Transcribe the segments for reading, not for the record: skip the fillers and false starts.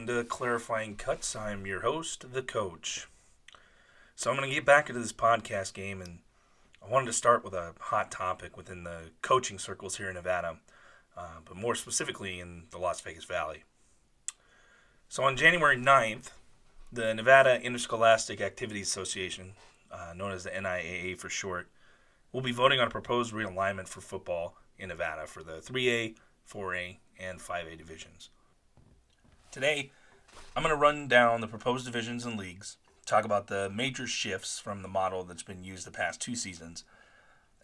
welcome to Clarifying Cuts. I'm your host, the coach. So I'm going to get back into this podcast game, and I wanted to start with a hot topic within the coaching circles here in Nevada, but more specifically in the Las Vegas Valley. So on January 9th, the Nevada Interscholastic Activities Association, known as the NIAA for short, will be voting on a proposed realignment for football in Nevada for the 3A, 4A, and 5A divisions. Today, I'm going to run down the proposed divisions and leagues, talk about the major shifts from the model that's been used the past 2 seasons,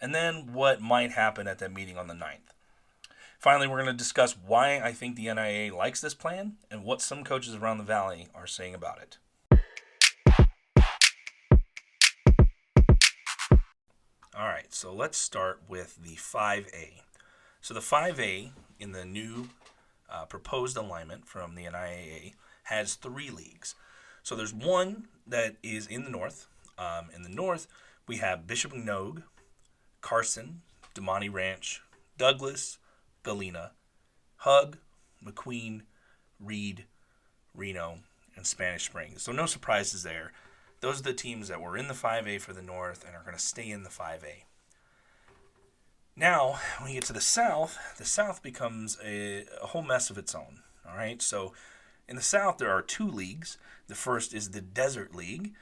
and then what might happen at that meeting on the 9th. Finally, we're going to discuss why I think the NIAA likes this plan and what some coaches around the valley are saying about it. Alright, so let's start with the 5A. So the 5A in the new proposed alignment from the NIAA has 3 leagues. So there's one that is in the north. In the north, we have Bishop Nogue, Carson, Damonte Ranch, Douglas, Galena, Hug, McQueen, Reed, Reno, and Spanish Springs. So no surprises there. Those are the teams that were in the 5A for the north and are going to stay in the 5A. Now, when you get to the south becomes a whole mess of its own. All right, so in the south, there are 2 leagues. The first is the Desert League,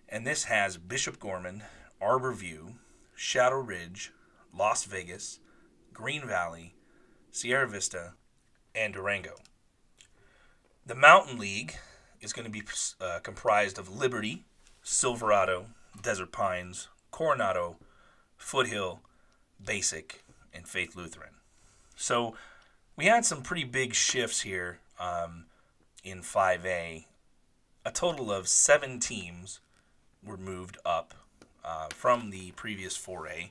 and this has Bishop Gorman, Arbor View, Shadow Ridge, Las Vegas, Green Valley, Sierra Vista, and Durango. The Mountain League is going to be comprised of Liberty, Silverado, Desert Pines, Coronado, Foothill, Basic, and Faith Lutheran. So we had some pretty big shifts here in 5A. A total of 7 teams were moved up from the previous 4A,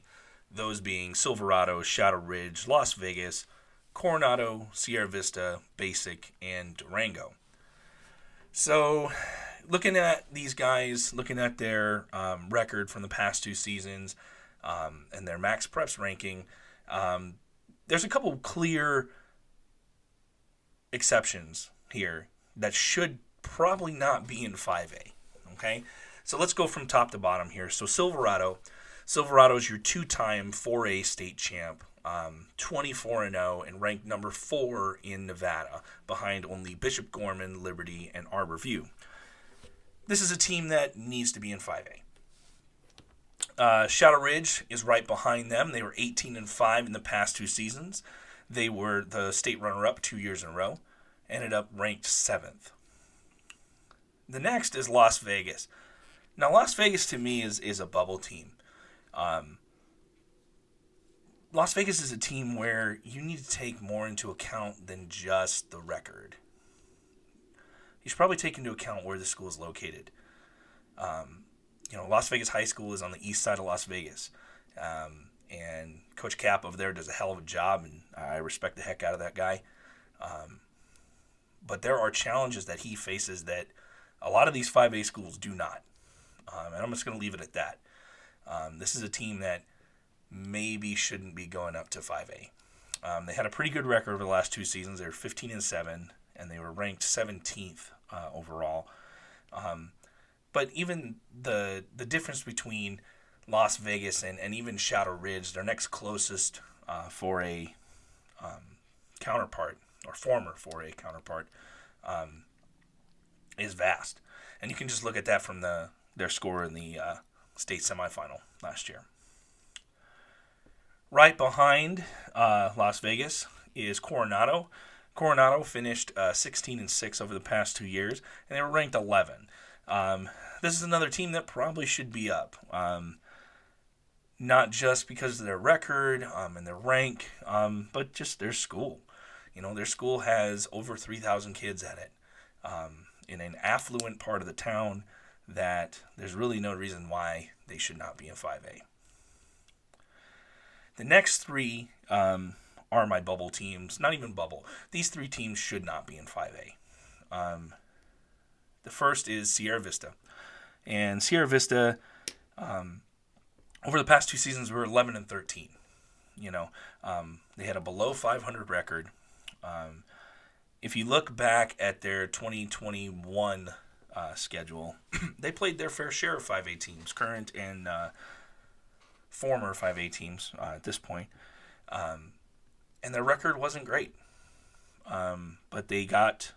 those being Silverado, Shadow Ridge, Las Vegas, Coronado, Sierra Vista, Basic, and Durango. So looking at these guys, looking at their record from the past 2 seasons, and their max preps ranking, there's a couple clear exceptions here that should probably not be in 5A. Okay, so let's go from top to bottom here. So Silverado is your 2-time 4A state champ, 24-0, and ranked number 4 in Nevada, behind only Bishop Gorman, Liberty, and Arbor View. This is a team that needs to be in 5A. Shadow Ridge is right behind them. They were 18-5 in the past 2 seasons. They were the state runner-up 2 years in a row. Ended up ranked 7th. The next is Las Vegas. Now, Las Vegas to me is a bubble team. Las Vegas is a team where you need to take more into account than just the record. You should probably take into account where the school is located. Las Vegas High School is on the east side of Las Vegas. And Coach Cap over there does a hell of a job, and I respect the heck out of that guy. But there are challenges that he faces that a lot of these 5A schools do not. And I'm just going to leave it at that. This is a team that maybe shouldn't be going up to 5A. They had a pretty good record over the last 2 seasons. They were 15-7, and they were ranked 17th overall. But even the difference between Las Vegas and even Shadow Ridge, their next closest 4A counterpart, or former 4A counterpart, is vast. And you can just look at that from their score in the state semifinal last year. Right behind Las Vegas is Coronado. Coronado finished 16-6 over the past 2 years, and they were ranked 11. This is another team that probably should be up. Not just because of their record and their rank, but just their school. Their school has over 3,000 kids at it in an affluent part of the town that there's really no reason why they should not be in 5A. The next 3 are my bubble teams. Not even bubble. These 3 teams should not be in 5A. The first is Sierra Vista. And Sierra Vista, over the past 2 seasons, were 11-13. They had a below 500 record. if you look back at their 2021 schedule, they played their fair share of 5A teams, current and former 5A teams at this point. And their record wasn't great. But they got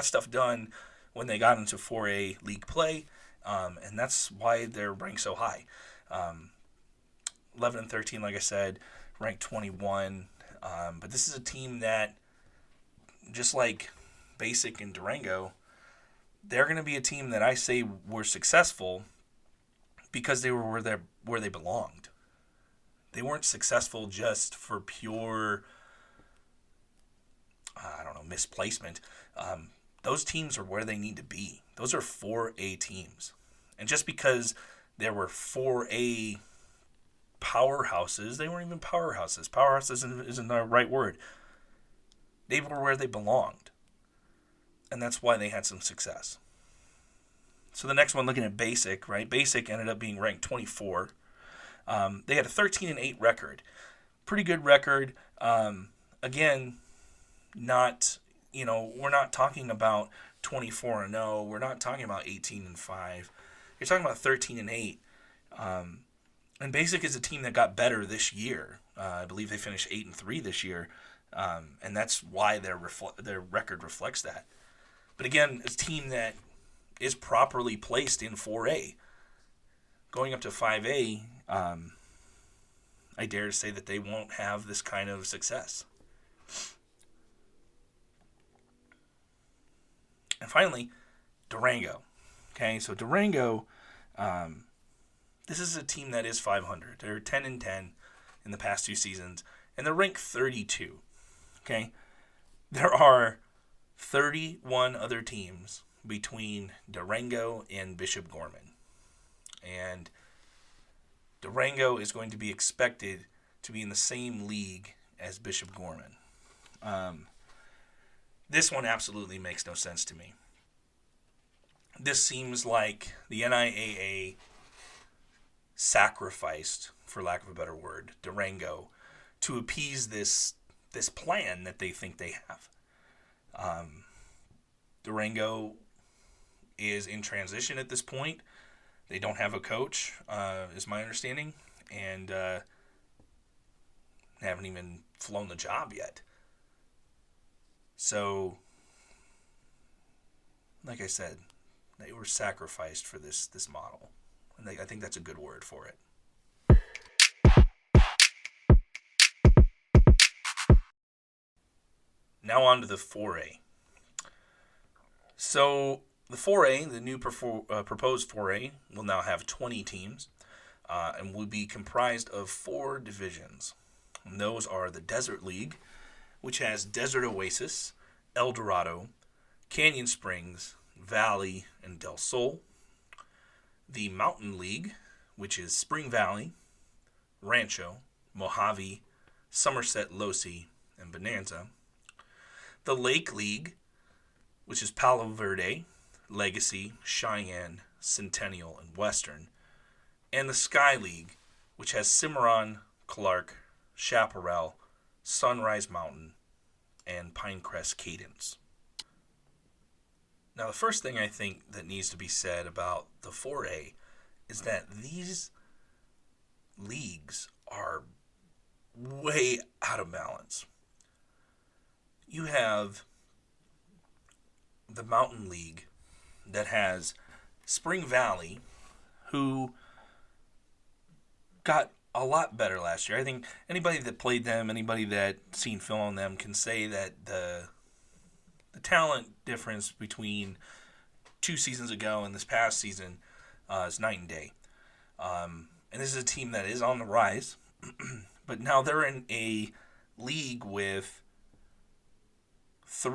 stuff done when they got into 4A league play, and that's why they're ranked so high. 11 and 13, like I said, ranked 21. But this is a team that, just like Basic and Durango, they're going to be a team that I say were successful because they were where they belonged. They weren't successful just for pure, misplacement. Those teams are where they need to be. Those are 4A teams. And just because there were 4A powerhouses, they weren't even powerhouses. Powerhouse isn't the right word. They were where they belonged. And that's why they had some success. So the next one, looking at Basic, right? Basic ended up being ranked 24. They had a 13-8 record. Pretty good record. Again, we're not talking about 24-0. We're not talking about 18-5. You're talking about 13-8. And Basic is a team that got better this year. I believe they finished 8-3 this year, and that's why their record reflects that. But again, it's a team that is properly placed in 4A. Going up to 5A, I dare to say that they won't have this kind of success. And finally, Durango. Okay, so Durango, this is a team that is 500. They're 10-10 in the past 2 seasons, and they're ranked 32. Okay, there are 31 other teams between Durango and Bishop Gorman, and Durango is going to be expected to be in the same league as Bishop Gorman. This one absolutely makes no sense to me. This seems like the NIAA sacrificed, for lack of a better word, Durango to appease this plan that they think they have. Durango is in transition at this point. They don't have a coach, is my understanding, and haven't even flown the job yet. So, like I said, they were sacrificed for this model. And I think that's a good word for it. Now on to the 4A. So the 4A, the new proposed 4A, will now have 20 teams and will be comprised of 4 divisions. And those are the Desert League, which has Desert Oasis, El Dorado, Canyon Springs, Valley, and Del Sol. The Mountain League, which is Spring Valley, Rancho, Mojave, Somerset, Losi, and Bonanza. The Lake League, which is Palo Verde, Legacy, Cheyenne, Centennial, and Western. And the Sky League, which has Cimarron, Clark, Chaparral, Sunrise Mountain, and Pinecrest Cadence. Now, the first thing I think that needs to be said about the 4A is that these leagues are way out of balance. You have the Mountain League that has Spring Valley, who got a lot better last year. I think anybody that played them, anybody that seen film on them can say that the talent difference between 2 seasons ago and this past season is night and day. And this is a team that is on the rise, but now they're in a league with 2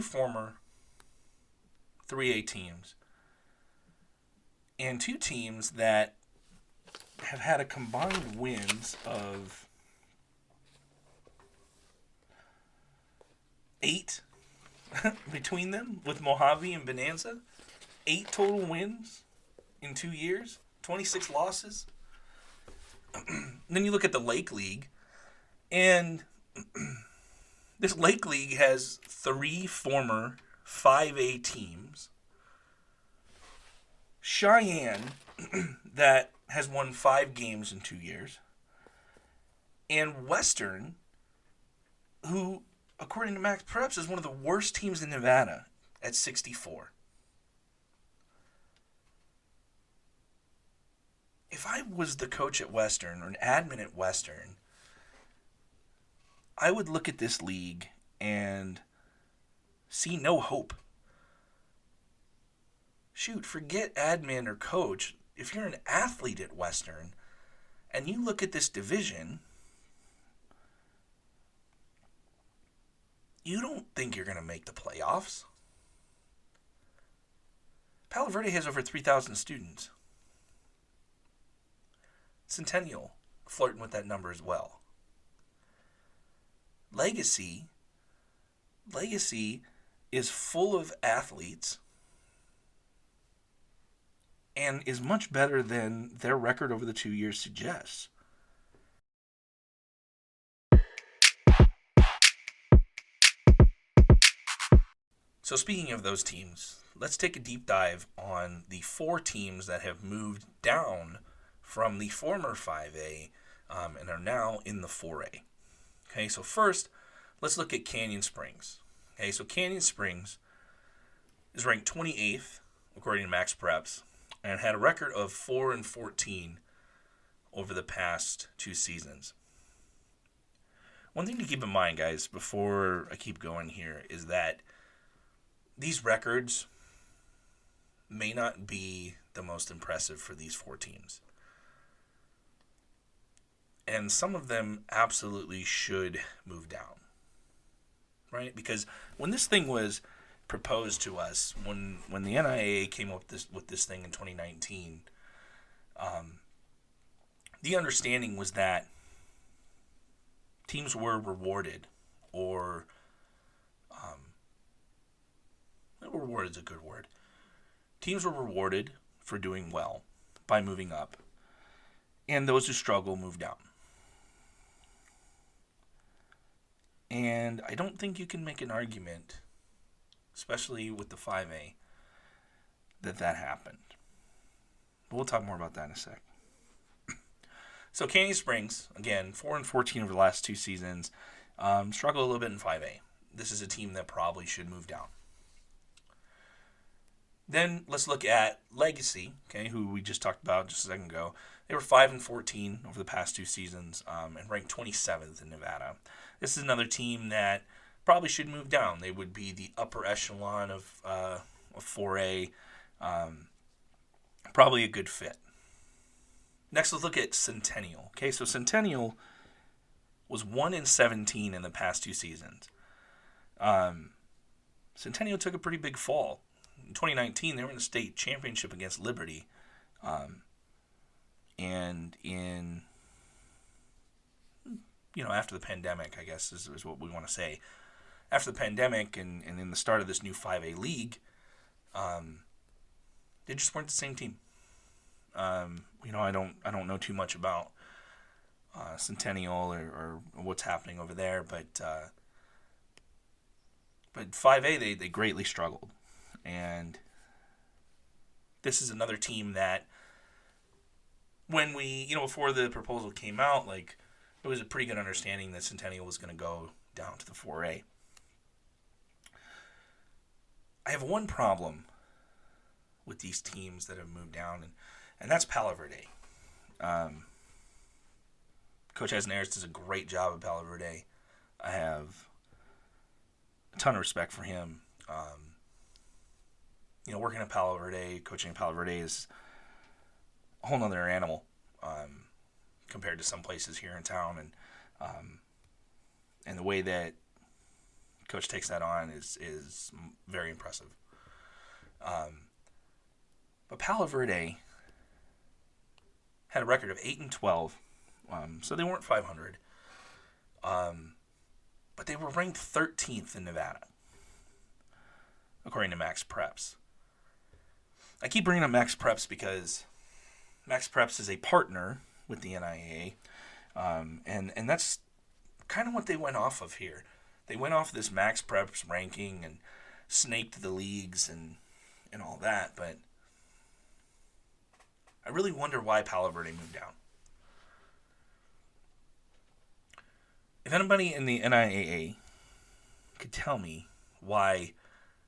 former 3A teams and 2 teams that have had a combined wins of 8 between them, with Mojave and Bonanza. 8 total wins in 2 years, 26 losses. Then you look at the Lake League, and This Lake League has 3 former 5A teams. Cheyenne, that has won 5 games in 2 years. And Western, who, according to Max Preps, is one of the worst teams in Nevada at 64. If I was the coach at Western or an admin at Western, I would look at this league and see no hope. Shoot, forget admin or coach. If you're an athlete at Western and you look at this division, you don't think you're going to make the playoffs. Palo Verde has over 3,000 students. Centennial flirting with that number as well. Legacy is full of athletes and is much better than their record over the 2 years suggests. So speaking of those teams, let's take a deep dive on the 4 teams that have moved down from the former 5A and are now in the 4A. Okay, so first, let's look at Canyon Springs. Okay, so Canyon Springs is ranked 28th according to Max Preps and had a record of 4-14 over the past 2 seasons. One thing to keep in mind, guys, before I keep going here, is that these records may not be the most impressive for these 4 teams. And some of them absolutely should move down, right? Because when this thing was proposed to us, when the NIAA came up with this thing in 2019, the understanding was that teams were rewarded, or reward is a good word. Teams were rewarded for doing well by moving up, and those who struggle move down. And I don't think you can make an argument, especially with the 5A, that happened. But we'll talk more about that in a sec. So Canyon Springs, again, 4-14 over the last 2 seasons, struggle a little bit in 5A. This is a team that probably should move down. Then let's look at Legacy, okay, who we just talked about just a second ago. They were 5-14 over the past 2 seasons and ranked 27th in Nevada. This is another team that probably should move down. They would be the upper echelon of 4A. Probably a good fit. Next, let's look at Centennial. Okay, so Centennial was 1-17 in the past 2 seasons. Centennial took a pretty big fall. In 2019, they were in the state championship against Liberty. And in, after the pandemic, I guess is what we want to say. After the pandemic and in the start of this new 5A league, they just weren't the same team. I don't know too much about Centennial or what's happening over there, but 5A they greatly struggled, and this is another team that when we before the proposal came out, like, it was a pretty good understanding that Centennial was going to go down to the 4A. I have one problem with these teams that have moved down, and that's Palo Verde. Coach Asnaris does a great job at Palo Verde. I have a ton of respect for him. Working at Palo Verde, coaching at Palo Verde is a whole nother animal compared to some places here in town, and the way that Coach takes that on is very impressive. But Palo Verde had a record of 8-12, so they weren't 500. But they were ranked 13th in Nevada, according to Max Preps. I keep bringing up Max Preps because Max Preps is a partner with the NIAA, and that's kind of what they went off of here. They went off this max preps ranking and snaked the leagues and all that, but I really wonder why Palo Verde moved down. If anybody in the NIAA could tell me why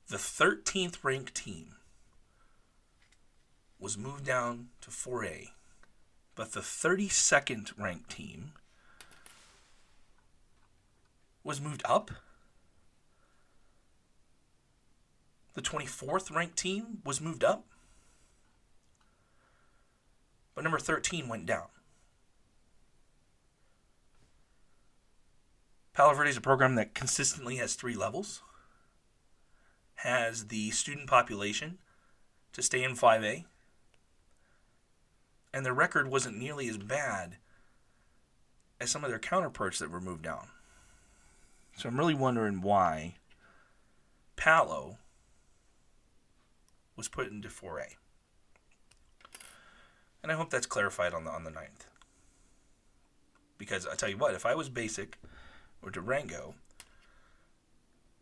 the 13th ranked team was moved down to 4A, but the 32nd ranked team was moved up, the 24th ranked team was moved up, but number 13 went down. Palo Verde is a program that consistently has 3 levels, has the student population to stay in 5A, and their record wasn't nearly as bad as some of their counterparts that were moved down. So I'm really wondering why Palo was put into 4A. And I hope that's clarified on the 9th. Because I tell you what, if I was Basic or Durango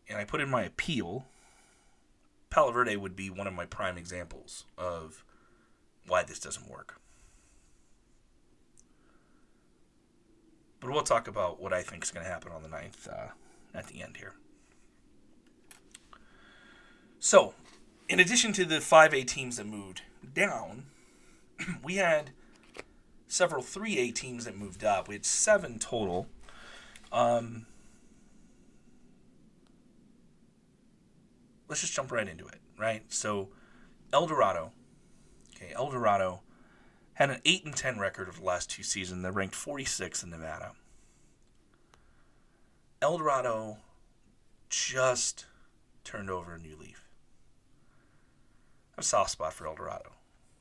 and I put in my appeal, Palo Verde would be one of my prime examples of why this doesn't work. But we'll talk about what I think is going to happen on the 9th at the end here. So, in addition to the 5A teams that moved down, we had several 3A teams that moved up. We had 7 total. Let's just jump right into it, right? So, El Dorado had an 8-10 record over the last 2 seasons. They're ranked 46 in Nevada. El Dorado just turned over a new leaf. I have a soft spot for El Dorado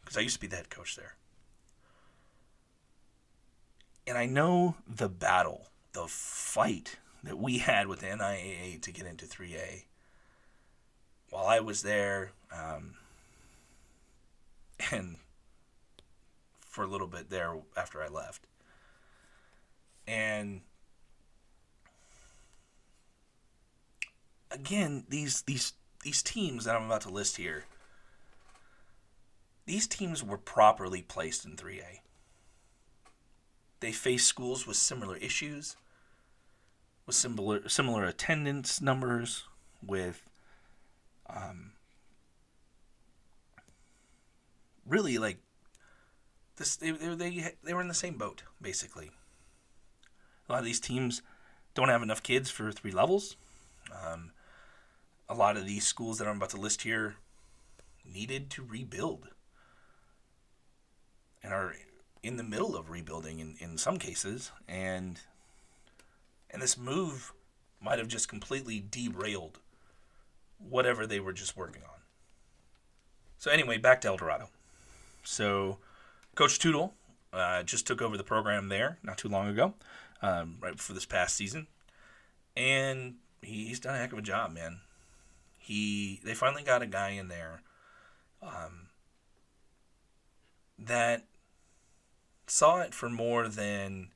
because I used to be the head coach there. And I know the battle, the fight that we had with the NIAA to get into 3A while I was there, and for a little bit there after I left. And again, these teams that I'm about to list here, these teams were properly placed in 3A. They faced schools with similar issues, with similar attendance numbers, with really like this. They were in the same boat basically. A lot of these teams don't have enough kids for 3 levels. A lot of these schools that I'm about to list here needed to rebuild and are in the middle of rebuilding in some cases, and this move might have just completely derailed whatever they were just working on. So anyway, back to El Dorado. So Coach Tootle just took over the program there not too long ago, right before this past season, and he's done a heck of a job, man. They finally got a guy in there that saw it for more than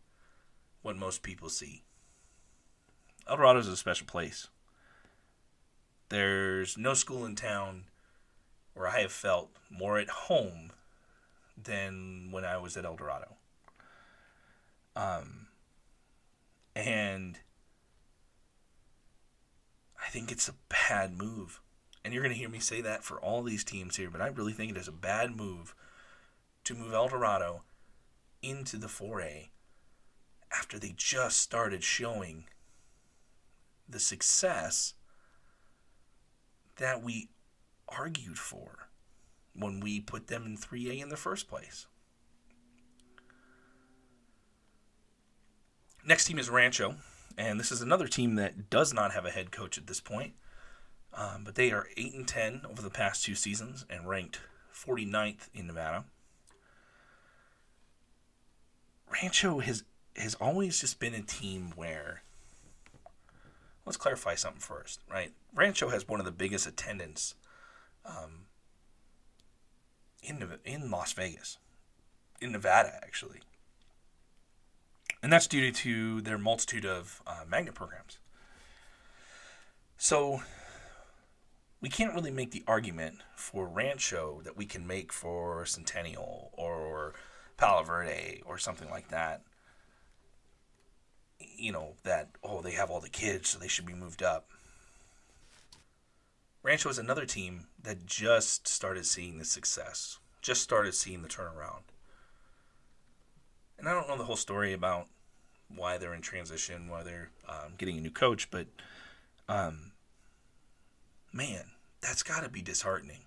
what most people see. El Dorado is a special place. There's no school in town where I have felt more at home than when I was at El Dorado. And I think it's a bad move. And you're going to hear me say that for all these teams here, but I really think it is a bad move to move El Dorado into the 4A after they just started showing the success that we argued for when we put them in 3A in the first place. Next team is Rancho, and this is another team that does not have a head coach at this point, but they are 8-10 over the past 2 seasons and ranked 49th in Nevada. Rancho has always just been a team where, let's clarify something first, right? Rancho has one of the biggest attendance in Las Vegas, in Nevada actually, and that's due to their multitude of magnet programs. So we can't really make the argument for Rancho that we can make for Centennial or Palo Verde or something like that. That, they have all the kids, so they should be moved up. Rancho is another team that just started seeing the success, just started seeing the turnaround. And I don't know the whole story about why they're in transition, why they're getting a new coach, but man, that's got to be disheartening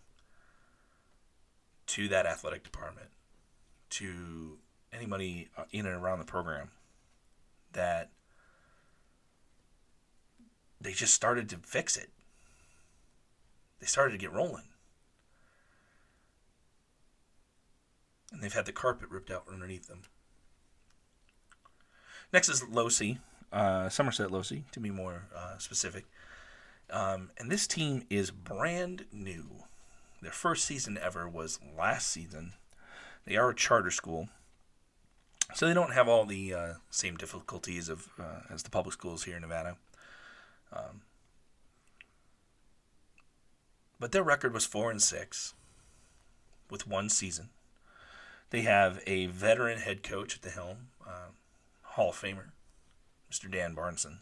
to that athletic department, to anybody in and around the program, that they just started to fix it. They started to get rolling. And they've had the carpet ripped out underneath them. Next is Losi, Somerset Losi, to be more specific. And this team is brand new. Their first season ever was last season. They are a charter school, so they don't have all the same difficulties as the public schools here in Nevada. But their record was 4-6 with one season. They have a veteran head coach at the helm, Hall of Famer, Mr. Dan Barneson.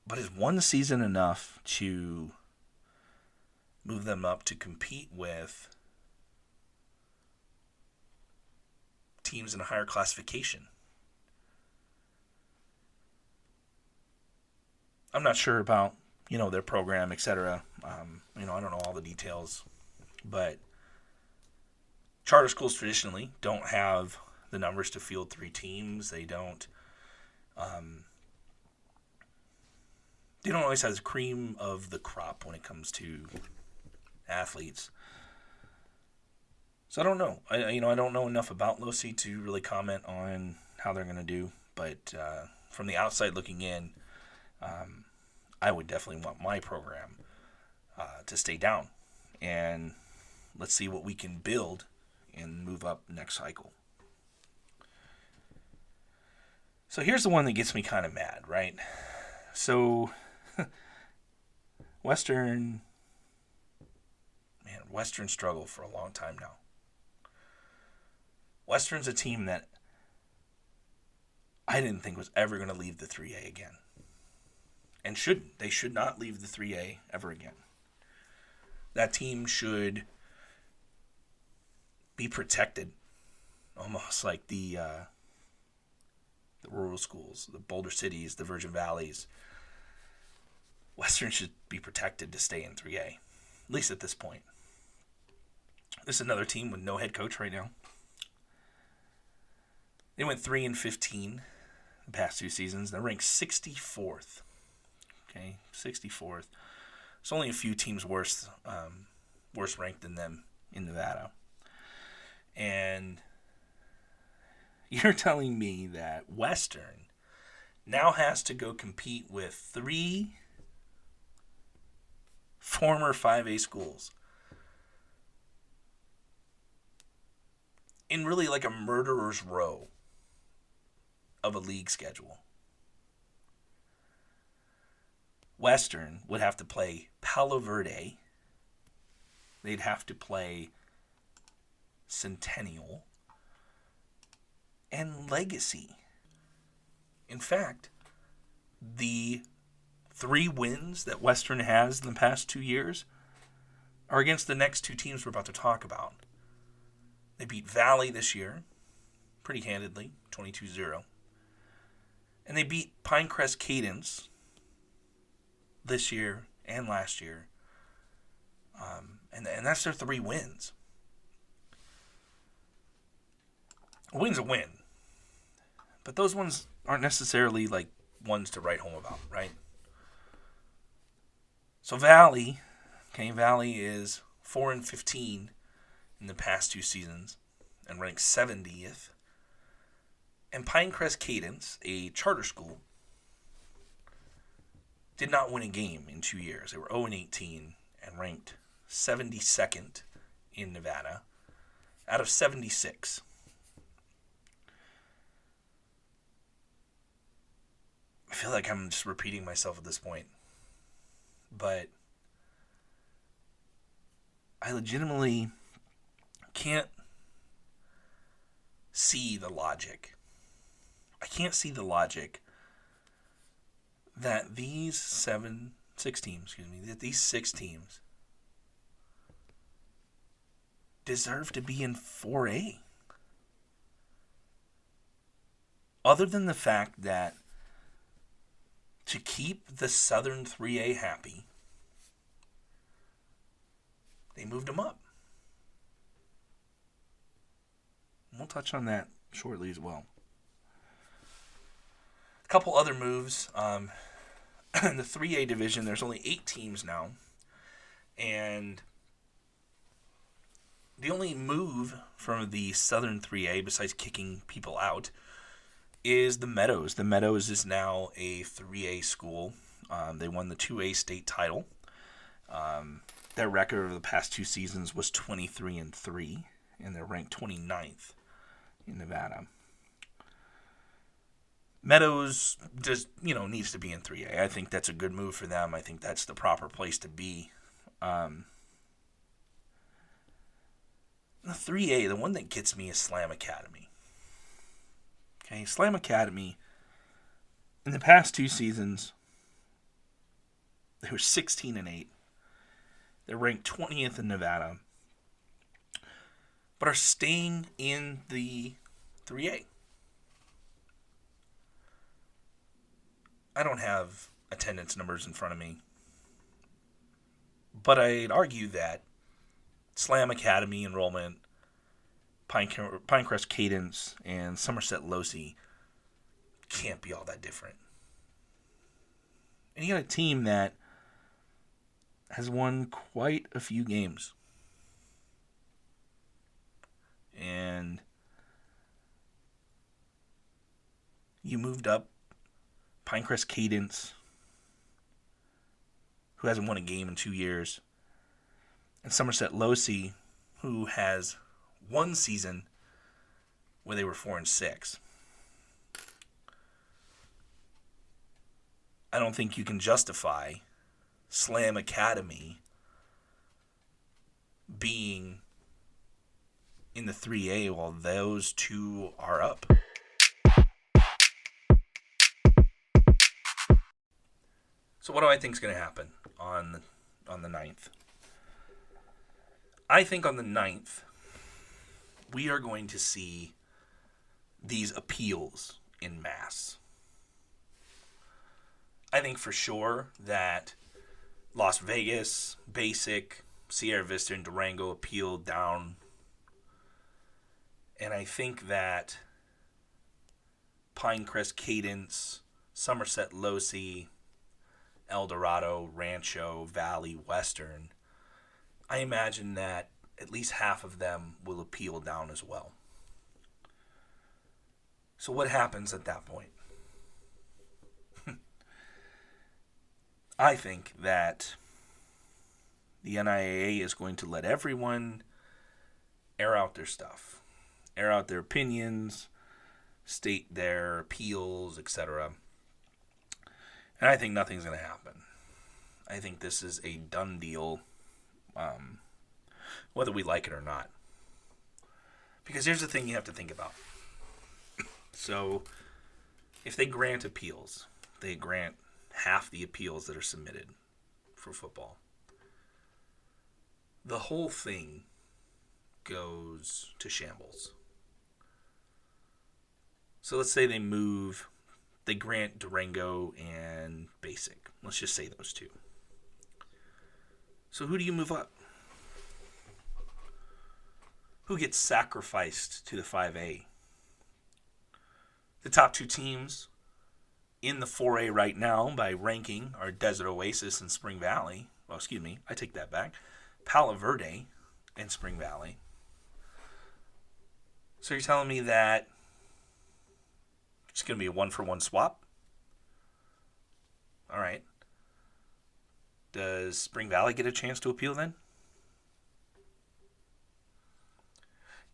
But is one season enough to move them up to compete with teams in a higher classification? I'm not sure about, their program, etc. I don't know all the details, but charter schools traditionally don't have the numbers to field 3 teams. They don't always have the cream of the crop when it comes to athletes. So I don't know. I don't know enough about Losi to really comment on how they're going to do. But from the outside looking in, I would definitely want my program to stay down. And let's see what we can build and move up next cycle. So here's the one that gets me kind of mad, right? So Western struggled for a long time now. Western's a team that I didn't think was ever going to leave the 3A again. And shouldn't. They should not leave the 3A ever again. That team should be protected, almost like the rural schools, the Boulder Cities, the Virgin Valleys. Western should be protected to stay in 3A, at least at this point. This is another team with no head coach right now. They went 3-15 the past 2 seasons. They're ranked 64th. Okay, 64th. There's only a few teams worse ranked than them in Nevada. And you're telling me that Western now has to go compete with 3 former 5A schools in really like a murderer's row of a league schedule. Western would have to play Palo Verde. They'd have to play Centennial and Legacy. In fact, the 3 wins that Western has in the past 2 years are against the next 2 teams we're about to talk about. They beat Valley this year, pretty handedly, 22-0. And they beat Pinecrest Cadence this year and last year. And that's their 3 wins. A win's a win. But those ones aren't necessarily like ones to write home about, right? So Valley is 4-15 in the past 2 seasons and ranked 70th. And Pinecrest Cadence, a charter school, did not win a game in 2 years. They were 0-18 and ranked 72nd in Nevada out of 76. I feel like I'm just repeating myself at this point. But I legitimately can't see the logic. I can't see the logic that these six teams, that these 6 teams deserve to be in 4A. Other than the fact that to keep the Southern 3A happy, they moved them up. We'll touch on that shortly as well. A couple other moves. In the 3A division, there's only 8 teams now. And the only move from the Southern 3A, besides kicking people out, is the Meadows. The Meadows is now a 3A school. They won the 2A state title. Their record over the past 2 seasons was 23-3, and they're ranked 29th in Nevada. Meadows just, needs to be in 3A. I think that's a good move for them. I think that's the proper place to be. The 3A, the one that gets me is Slam Academy. Okay, Slam Academy, in the past 2 seasons, they were 16-8. They're ranked 20th in Nevada, but are staying in the 3A. I don't have attendance numbers in front of me, but I'd argue that Slam Academy enrollment, Pinecrest Cadence, and Somerset Losi can't be all that different. And you got a team that has won quite a few games. And you moved up Pinecrest Cadence, who hasn't won a game in 2 years, and Somerset Losi, who has one season where they were 4-6. I don't think you can justify Slam Academy being in the 3A while those 2 are up. So what do I think is going to happen on the 9th? I think on the 9th, we are going to see these appeals in mass. I think for sure that Las Vegas, Basic, Sierra Vista, and Durango appealed down. And I think that Pinecrest Cadence, Somerset Losi, El Dorado, Rancho, Valley, Western, I imagine that at least half of them will appeal down as well. So what happens at that point? I think that the NIAA is going to let everyone air out their stuff, air out their opinions, state their appeals, etc. And I think nothing's going to happen. I think this is a done deal, whether we like it or not. Because here's the thing you have to think about. So, if they grant appeals, they grant half the appeals that are submitted for football. The whole thing goes to shambles. So let's say they grant Durango and Basic. Let's just say those 2. So who do you move up? Who gets sacrificed to the 5A? The top 2 teams in the 4A right now by ranking are Desert Oasis and Spring Valley. Well, excuse me, I take that back. Palo Verde and Spring Valley. So you're telling me that it's going to be a 1-for-1 swap? All right. Does Spring Valley get a chance to appeal then?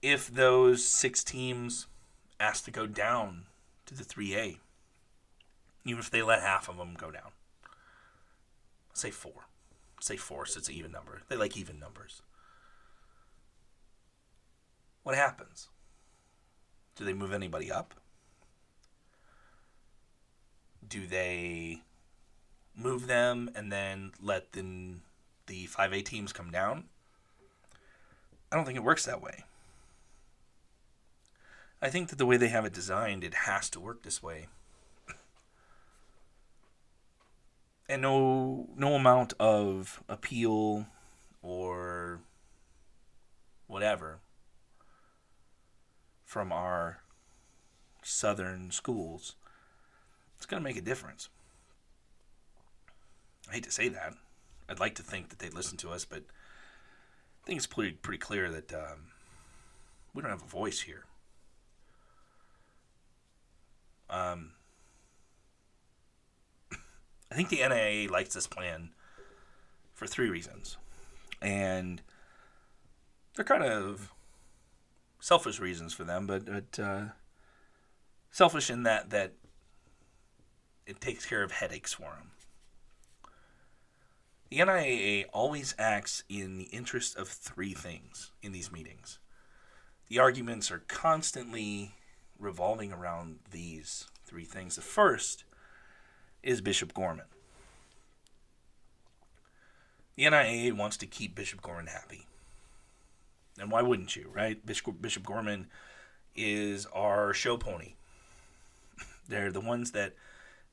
If those 6 teams ask to go down to the 3A, even if they let half of them go down. Say 4. Say 4, so it's an even number. They like even numbers. What happens? Do they move anybody up? Do they move them and then let the 5A teams come down? I don't think it works that way. I think that the way they have it designed, it has to work this way. And no amount of appeal or whatever from our southern schools, it's going to make a difference. I hate to say that. I'd like to think that they'd listen to us, but I think it's pretty clear that we don't have a voice here. I think the NIAA likes this plan for 3 reasons. And they're kind of selfish reasons for them, but selfish in that it takes care of headaches for them. The NIAA always acts in the interest of 3 things in these meetings. The arguments are constantly revolving around these 3 things. The first is Bishop Gorman. The NIAA wants to keep Bishop Gorman happy. And why wouldn't you, right? Bishop Gorman is our show pony. They're the ones that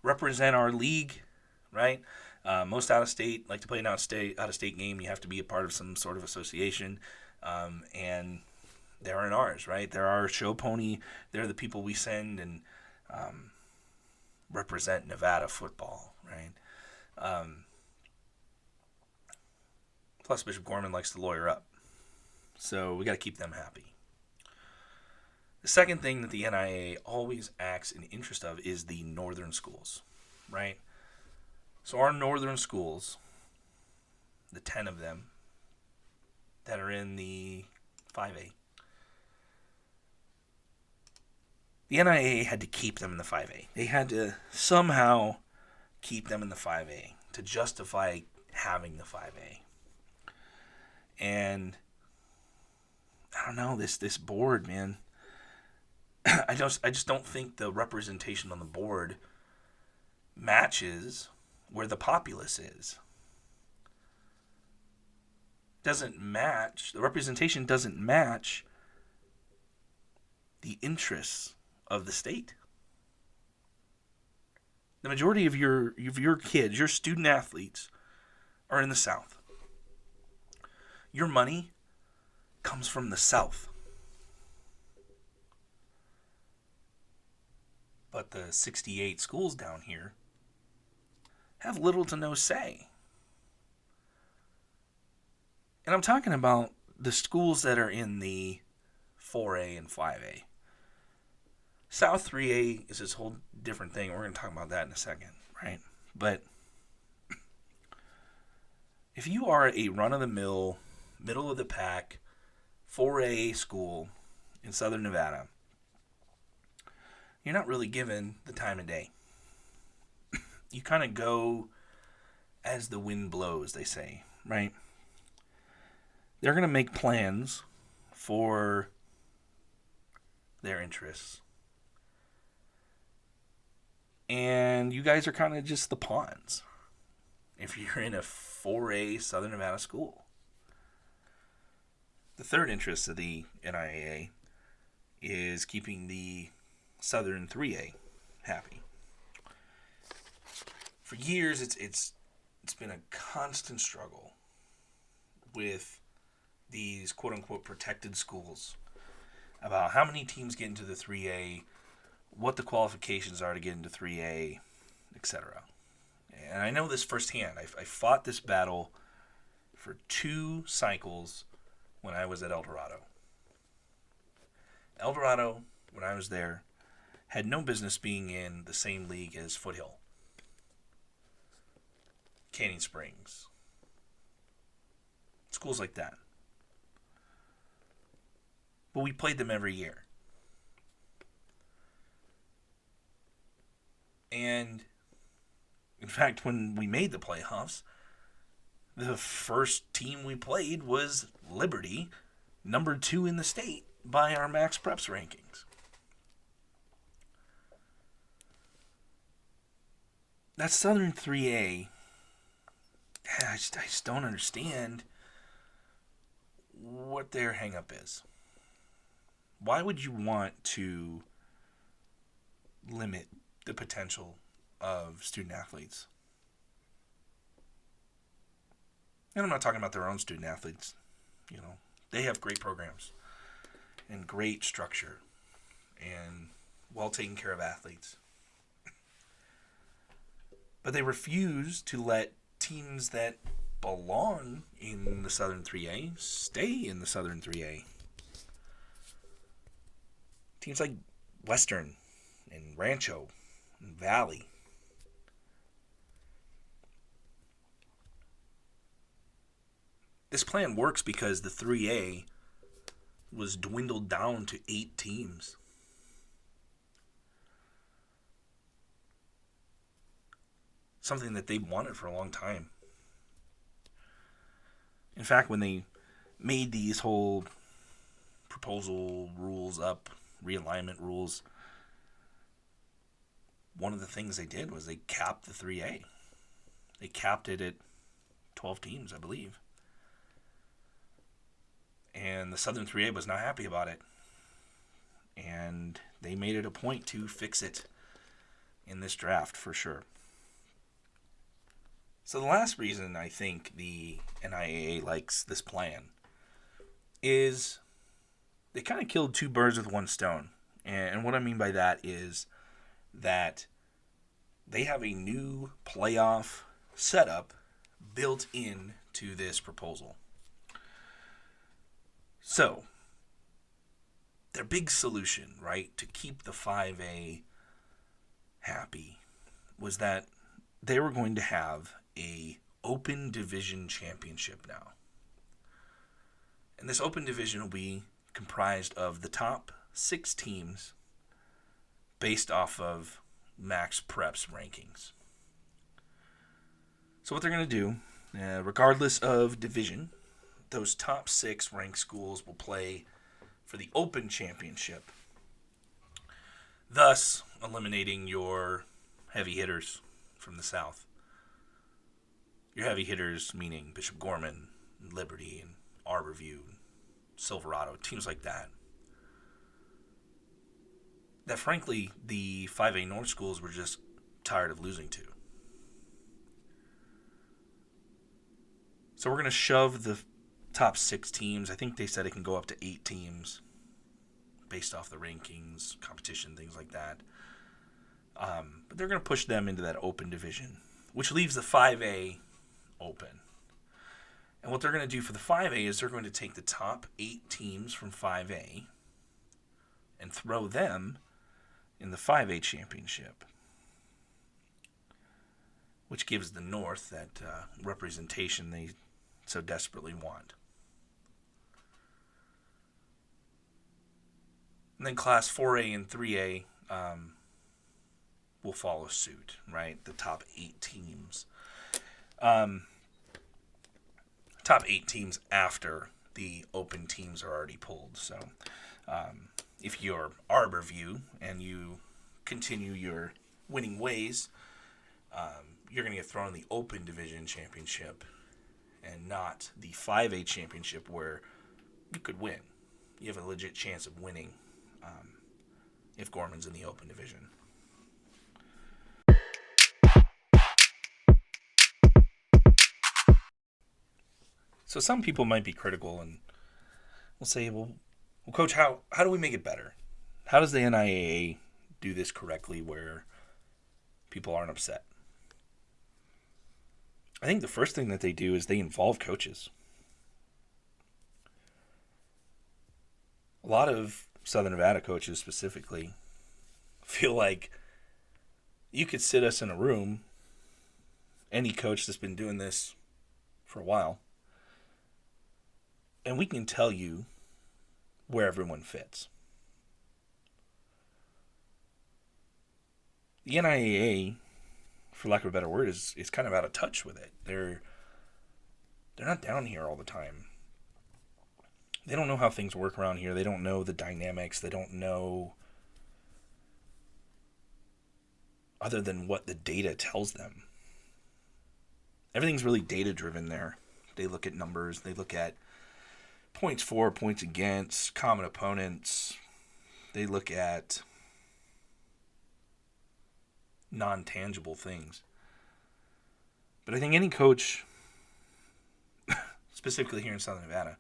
represent our league, right? Most out-of-state like to play an out-of-state game. You have to be a part of some sort of association. And they're in ours, right? They're our show pony. They're the people we send and represent Nevada football, right? Plus, Bishop Gorman likes to lawyer up. So we got to keep them happy. The second thing that the NIAA always acts in interest of is the northern schools, right? So our northern schools, the 10 of them that are in the 5A, the NIAA had to keep them in the 5A. They had to somehow keep them in the 5A to justify having the 5A. And I don't know, this board, man. I just don't think the representation on the board matches where the populace is. Doesn't match. The representation doesn't match the interests of the state. The majority of your kids, your student athletes, are in the South. Your money comes from the South. But the 68 schools down here have little to no say. And I'm talking about the schools that are in the 4A and 5A. South 3A is this whole different thing. We're going to talk about that in a second, right? But if you are a run-of-the-mill, middle-of-the-pack 4A school in Southern Nevada, you're not really given the time of day. You kind of go as the wind blows, they say, right? They're going to make plans for their interests. And you guys are kind of just the pawns if you're in a 4A Southern Nevada school. The third interest of the NIAA is keeping the Southern 3A happy. For years, it's been a constant struggle with these quote-unquote protected schools about how many teams get into the 3A, what the qualifications are to get into 3A, etc. And I know this firsthand. I fought this battle for 2 cycles when I was at El Dorado. El Dorado, when I was there, had no business being in the same league as Foothill, Canyon Springs, schools like that. But we played them every year. And In fact, when we made the playoffs, the first team we played was Liberty, number 2 in the state by our Max Preps rankings. That Southern 3A, I just don't understand what their hang-up is. Why would you want to limit the potential of student athletes? And I'm not talking about their own student athletes. They have great programs and great structure and well taken care of athletes. But they refuse to let teams that belong in the Southern 3A stay in the Southern 3A. Teams like Western and Rancho and Valley. This plan works because the 3A was dwindled down to 8 teams. Something that they wanted for a long time. In fact, when they made these whole proposal rules up, realignment rules, one of the things they did was they capped the 3A. They capped it at 12 teams, I believe. And the Southern 3A was not happy about it. And they made it a point to fix it in this draft for sure. So the last reason I think the NIAA likes this plan is they kind of killed 2 birds with 1 stone. And what I mean by that is that they have a new playoff setup built in to this proposal. So, their big solution, right, to keep the 5A happy was that they were going to have a open division championship now. And this open division will be comprised of the top 6 teams based off of Max Preps rankings. So what they're going to do, regardless of division, those top 6 ranked schools will play for the open championship, thus eliminating your heavy hitters from the South. Your heavy hitters meaning Bishop Gorman, and Liberty, and Arborview, and Silverado, teams like that. That frankly, the 5A North schools were just tired of losing to. So we're going to shove the top 6 teams. I think they said it can go up to 8 teams based off the rankings, competition, things like that. But they're going to push them into that open division, which leaves the 5A open. And what they're going to do for the 5A is they're going to take the top 8 teams from 5A and throw them in the 5A championship, which gives the North that representation they so desperately want. And then Class 4A and 3A will follow suit, right? The top 8 teams. Top 8 teams after the open teams are already pulled. So if you're Arborview and you continue your winning ways, you're going to get thrown in the open division championship and not the 5A championship where you could win. You have a legit chance of winning if Gorman's in the open division. So some people might be critical and will say, well, Coach, how do we make it better? How does the NIAA do this correctly where people aren't upset? I think the first thing that they do is they involve coaches. A lot of Southern Nevada coaches specifically feel like you could sit us in a room, any coach that's been doing this for a while, and we can tell you where everyone fits. The NIAA, for lack of a better word, is kind of out of touch with it. They're not down here all the time. They don't know how things work around here. They don't know the dynamics. They don't know other than what the data tells them. Everything's really data-driven there. They look at numbers. They look at points for, points against, common opponents. They look at non-tangible things. But I think any coach, specifically here in Southern Nevada,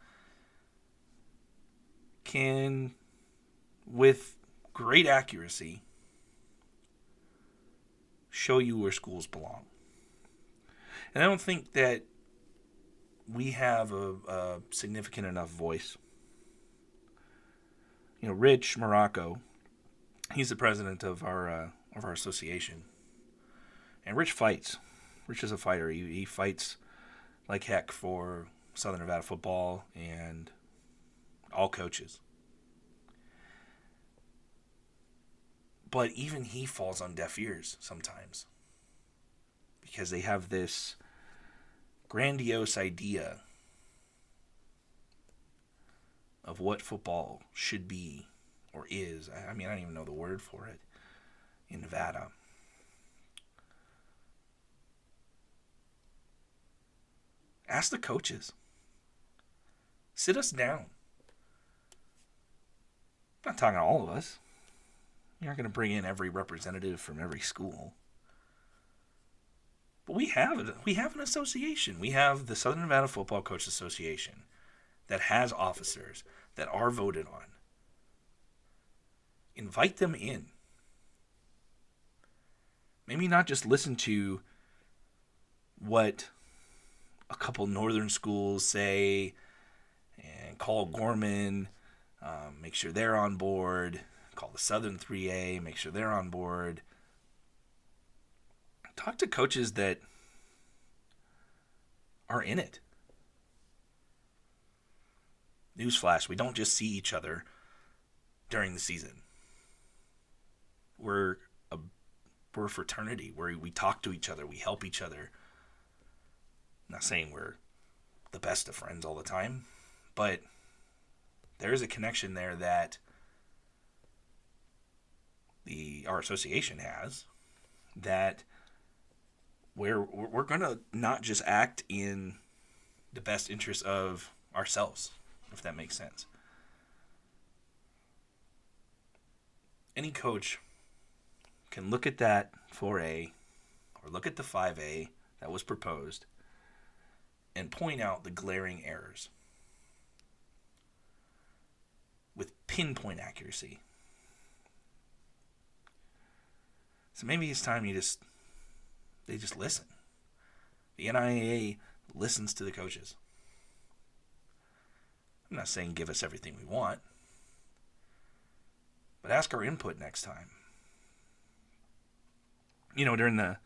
can, with great accuracy, show you where schools belong. And I don't think that we have a significant enough voice. You know, Rich Morocco, he's the president of our association. And Rich fights. Rich is a fighter. He fights like heck for Southern Nevada football and all coaches. But even he falls on deaf ears sometimes, because they have this grandiose idea of what football should be or is. I mean, I don't even know the word for it in Nevada. Ask the coaches. Sit us down. I'm not talking to all of us. You're not going to bring in every representative from every school. But we have an association. We have the Southern Nevada Football Coaches Association that has officers that are voted on. Invite them in. Maybe not just listen to what a couple northern schools say and call Gorman, make sure they're on board, call the Southern 3A, make sure they're on board. Talk to coaches that are in it. Newsflash, we don't just see each other during the season. We're a fraternity where we talk to each other, we help each other. I'm not saying we're the best of friends all the time, but there is a connection there that our association has, that we're going to not just act in the best interest of ourselves, if that makes sense. Any coach can look at that 4A or look at the 5A that was proposed and point out the glaring errors with pinpoint accuracy. So maybe it's time they just listen. The NIAA listens to the coaches. I'm not saying give us everything we want, but ask our input next time. You know, during the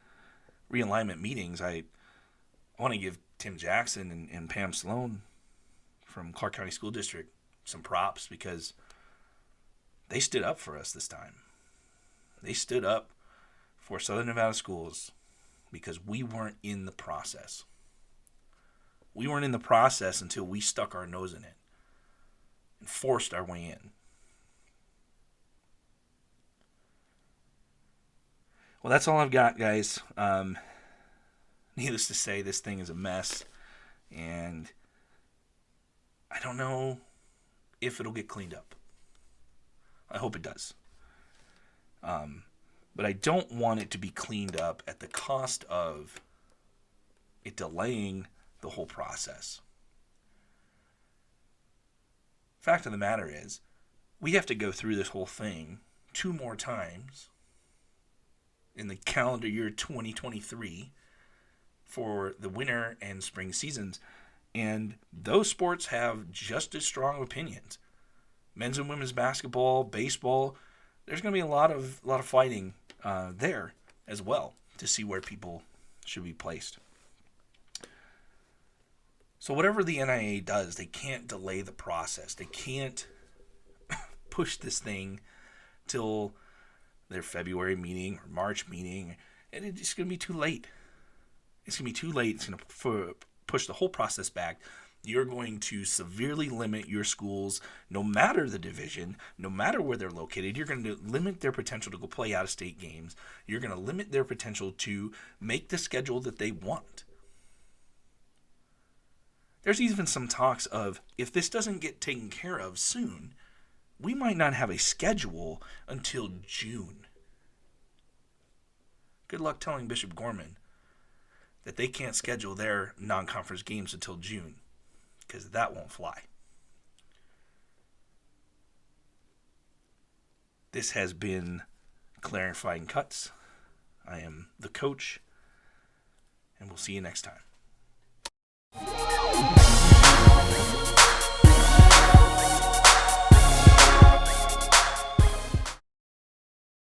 realignment meetings, I want to give Tim Jackson and Pam Sloan from Clark County School District some props, because they stood up for us this time. They stood up for Southern Nevada schools because we weren't in the process. We weren't in the process until we stuck our nose in it and forced our way in. Well, that's all I've got, guys. Needless to say, this thing is a mess, and I don't know if it'll get cleaned up. I hope it does. But I don't want it to be cleaned up at the cost of it delaying the whole process. Fact of the matter is, we have to go through this whole thing 2 more times in the calendar year 2023 for the winter and spring seasons, and those sports have just as strong opinions. Men's and women's basketball, baseball, there's going to be a lot of fighting there as well to see where people should be placed. So whatever the NIAA does, they can't delay the process. They can't push this thing till their February meeting or March meeting and it's going to be too late. It's going to be too late. It's going to push the whole process back. You're going to severely limit your schools, no matter the division, no matter where they're located. You're going to limit their potential to go play out-of-state games. You're going to limit their potential to make the schedule that they want. There's even some talks of, if this doesn't get taken care of soon, we might not have a schedule until June. Good luck telling Bishop Gorman that they can't schedule their non-conference games until June, because that won't fly. This has been Clarifying Cuts. I am the coach, and we'll see you next time.